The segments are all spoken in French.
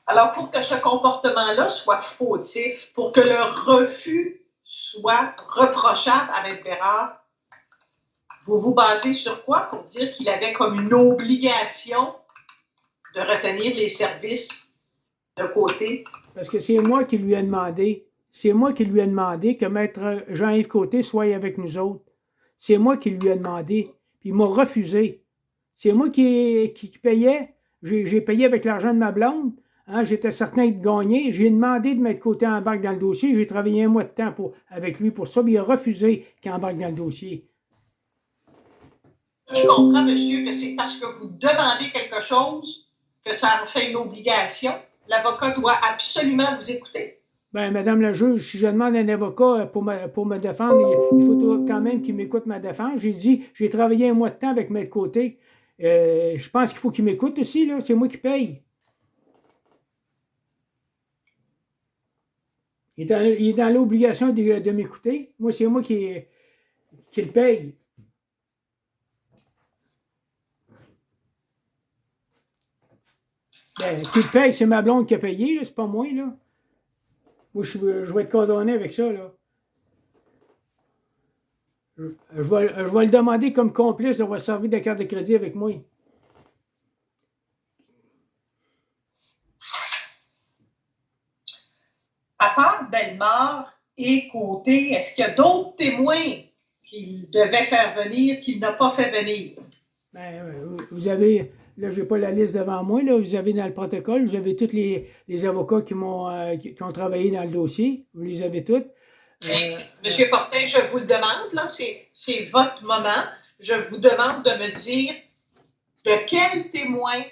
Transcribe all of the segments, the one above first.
Alors, pour que ce comportement-là soit fautif, pour que le refus soit reprochable à Maître Bérard, vous vous basez sur quoi pour dire qu'il avait comme une obligation de retenir les services de côté? Parce que c'est moi qui lui ai demandé. C'est moi qui lui ai demandé que Maître Jean-Yves Côté soit avec nous autres. C'est moi qui lui ai demandé. Puis il m'a refusé. C'est moi qui payais. J'ai payé avec l'argent de ma blonde. Hein, j'étais certain de gagner. J'ai demandé de mettre côté embarque dans le dossier. J'ai travaillé un mois de temps avec lui pour ça. Puis il a refusé qu'il embarque dans le dossier. Je comprends, monsieur, que c'est parce que vous demandez quelque chose que ça en fait une obligation. L'avocat doit absolument vous écouter. Ben, Madame la juge, si je demande un avocat pour me défendre, il faut quand même qu'il m'écoute ma défense. J'ai dit, j'ai travaillé un mois de temps avec Maître Côté. Je pense qu'il faut qu'il m'écoute aussi, là. C'est moi qui paye. Il est dans l'obligation de m'écouter. Moi, c'est moi qui le paye. Ben, qui le paye, c'est ma blonde qui a payé, c'est pas moi, là. Moi, je vais être condamné avec ça, là. Je vais le demander comme complice, on va servir de carte de crédit avec moi. À part Bellemare et Côté, est-ce qu'il y a d'autres témoins qu'il devait faire venir, qu'il n'a pas fait venir? Ben, vous avez, là, je n'ai pas la liste devant moi, là, vous avez dans le protocole, vous avez tous les avocats qui ont travaillé dans le dossier, vous les avez tous. Monsieur Fortin, je vous le demande, là, c'est votre moment. Je vous demande de me dire de quel témoin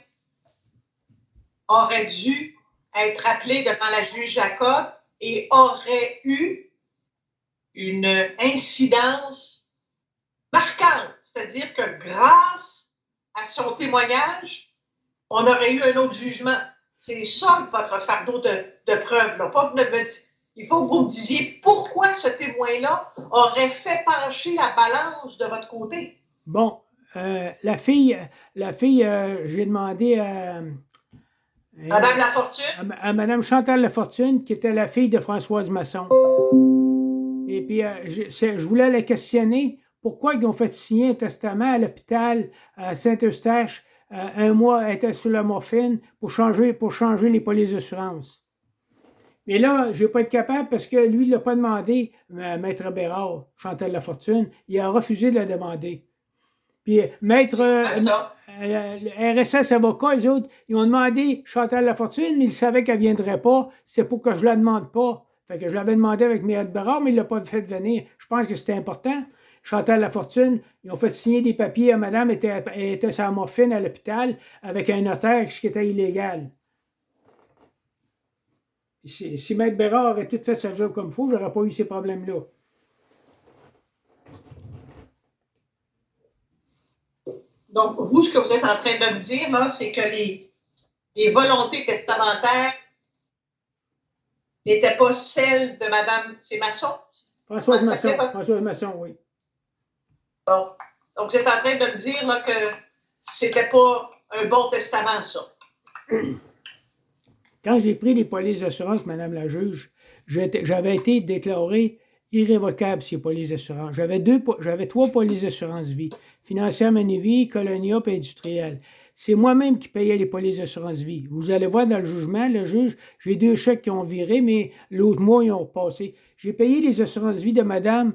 aurait dû être appelé devant la juge Jacob et aurait eu une incidence marquante. C'est-à-dire que grâce à son témoignage, on aurait eu un autre jugement. C'est ça votre fardeau de preuve. Là. Pas il faut que vous me disiez pourquoi ce témoin-là aurait fait pencher la balance de votre côté. Bon, la fille, j'ai demandé Madame Lafortune? À Madame Chantal Lafortune, qui était la fille de Françoise Masson. Et puis, je voulais la questionner. Pourquoi ils ont fait signer un testament à l'hôpital à Saint-Eustache un mois, elle était sous la morphine pour changer les polices d'assurance. Mais là, je ne vais pas être capable parce que lui, il ne l'a pas demandé, Maître Bérard, Chantal Lafortune. Il a refusé de la demander. Puis, Maître RSS avocat, les autres, ils ont demandé Chantal Lafortune, mais ils savaient qu'elle ne viendrait pas. C'est pour que je ne la demande pas. Fait que je l'avais demandé avec Maître Bérard, mais il ne l'a pas fait venir. Je pense que c'était important. Chantal Lafortune, ils ont fait signer des papiers à madame, elle était sur la morphine à l'hôpital avec un notaire, ce qui était illégal. Si Maître Bérard avait tout fait sa job comme il faut, je n'aurais pas eu ces problèmes-là. Donc, vous, ce que vous êtes en train de me dire, là, c'est que les volontés testamentaires n'étaient pas celles de madame, c'est Masson? Françoise Masson, oui. Bon. Donc, vous êtes en train de me dire là, que c'était pas un bon testament, ça. Quand j'ai pris les polices d'assurance, Madame la juge, j'avais été déclaré irrévocable ces polices d'assurance. J'avais 3 polices d'assurance vie. Financière Manivie, Colonia et industrielle. C'est moi-même qui payais les polices d'assurance vie. Vous allez voir dans le jugement, le juge, j'ai 2 chèques qui ont viré, mais l'autre mois, ils ont repassé. J'ai payé les assurances vie de madame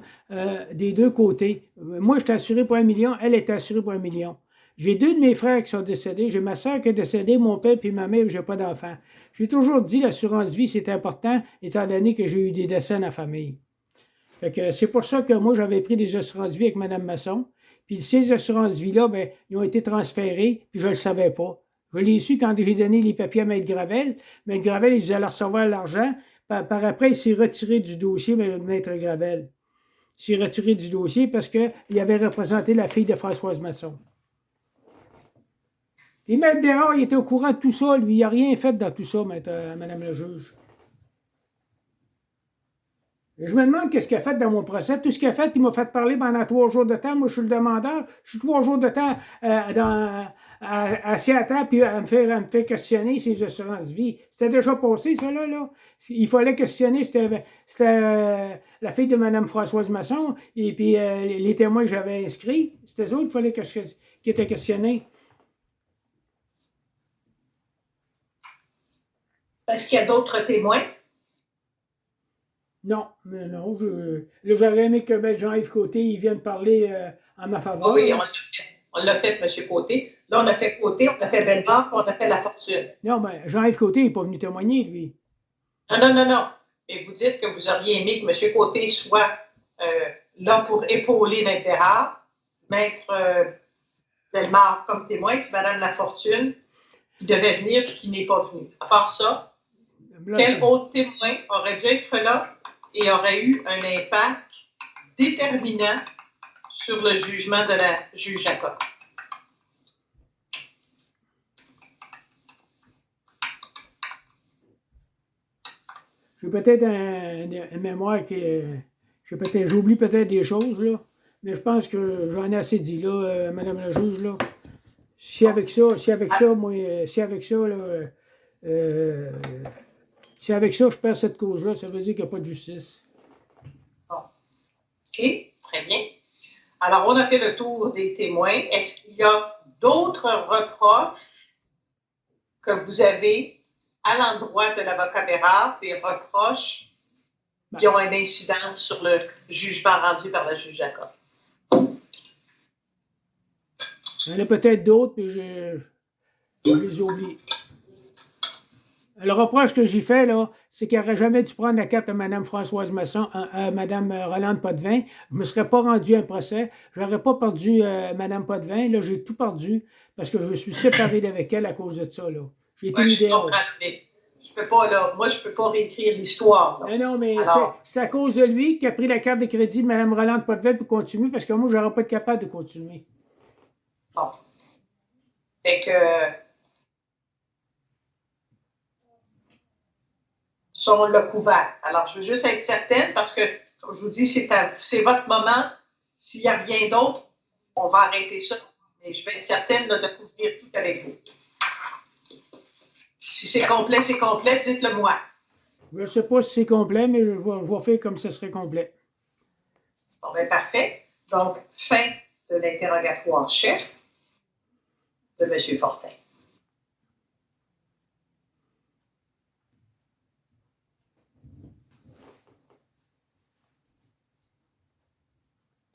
des 2 côtés. Moi, j'étais assuré pour 1 million, elle était assurée pour 1 million. J'ai 2 de mes frères qui sont décédés. J'ai ma soeur qui est décédée, mon père et ma mère, je n'ai pas d'enfant. J'ai toujours dit l'assurance vie, c'est important, étant donné que j'ai eu des décès dans la famille. Fait que c'est pour ça que moi, j'avais pris des assurances vie avec Mme Masson. Puis ces assurances vie-là, ben, ils ont été transférées, puis je ne le savais pas. Je l'ai su quand j'ai donné les papiers à Maître Gravel. Maître Gravel, il allait recevoir l'argent. Par après, il s'est retiré du dossier, Maître Gravel. Il s'est retiré du dossier parce qu'il avait représenté la fille de Françoise Masson. Et Maître Bérard, il était au courant de tout ça. Lui, il n'a rien fait dans tout ça, Madame la juge. Et je me demande qu'est-ce qu'il a fait dans mon procès. Tout ce qu'il a fait, il m'a fait parler pendant 3 jours de temps. Moi, je suis le demandeur. Je suis 3 jours de temps assis à table, puis elle me fait questionner ses assurances vie. C'était déjà passé, ça, là. Il fallait questionner, c'était la fille de Mme Françoise Masson, et puis les témoins que j'avais inscrits, c'était eux qu'il fallait qui étaient questionnés. Est-ce qu'il y a d'autres témoins? Non, mais non. Là, j'aurais aimé que Jean-Yves Côté il vienne parler en ma faveur. Oui, on l'a fait, M. Côté. Là, on a fait Côté, on a fait Bellemare, puis on a fait La Fortune. Non, mais Jean-Yves Côté n'est pas venu témoigner, lui. Non. Mais vous dites que vous auriez aimé que M. Côté soit là pour épauler Maître Bérard, Maître Bellemare comme témoin, puis Mme Lafortune qui devait venir et qui n'est pas venue. À part ça, quel autre témoin aurait dû être là et aurait eu un impact déterminant sur le jugement de la juge Jacob? J'ai peut-être une mémoire qui. J'oublie peut-être des choses, là. Mais je pense que j'en ai assez dit, là, Madame la juge, là. Si avec ça, je perds cette cause-là, ça veut dire qu'il n'y a pas de justice. Bon. OK, très bien. Alors, on a fait le tour des témoins. Est-ce qu'il y a d'autres reproches que vous avez à l'endroit de l'avocat Bérard, des reproches qui ont une incidence sur le jugement rendu par la juge Jacob? Il y en a peut-être d'autres, mais je les oublie. Le reproche que j'ai fait, là, c'est qu'il n'aurait jamais dû prendre la carte à Mme Françoise Masson, à Mme Rolande Potvin. Je ne me serais pas rendu à un procès. Je n'aurais pas perdu Mme Potvin. Là, j'ai tout perdu parce que je suis séparé d'avec elle à cause de ça. Là. J'ai été mis dehors. Je peux pas, là, moi, je ne peux pas réécrire l'histoire. Non, mais c'est à cause de lui qu'il a pris la carte de crédit de Mme Rolande Potvin pour continuer parce que moi, je n'aurais pas été capable de continuer. Bon. Fait que ça, on l'a couvert. Alors, je veux juste être certaine parce que, comme je vous dis, c'est votre moment. S'il n'y a rien d'autre, on va arrêter ça. Mais je vais être certaine de couvrir tout avec vous. Si c'est complet, dites-le moi. Je ne sais pas si c'est complet, mais je vais faire comme ce serait complet. Bon, bien, parfait. Donc, fin de l'interrogatoire chef de M. Fortin.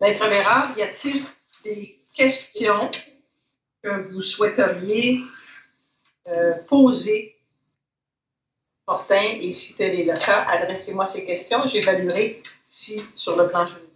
Maître Bérard, y a-t-il des questions que vous souhaiteriez poser Fortin? Et si tel est le cas, adressez-moi ces questions. J'évaluerai si, sur le plan juridique,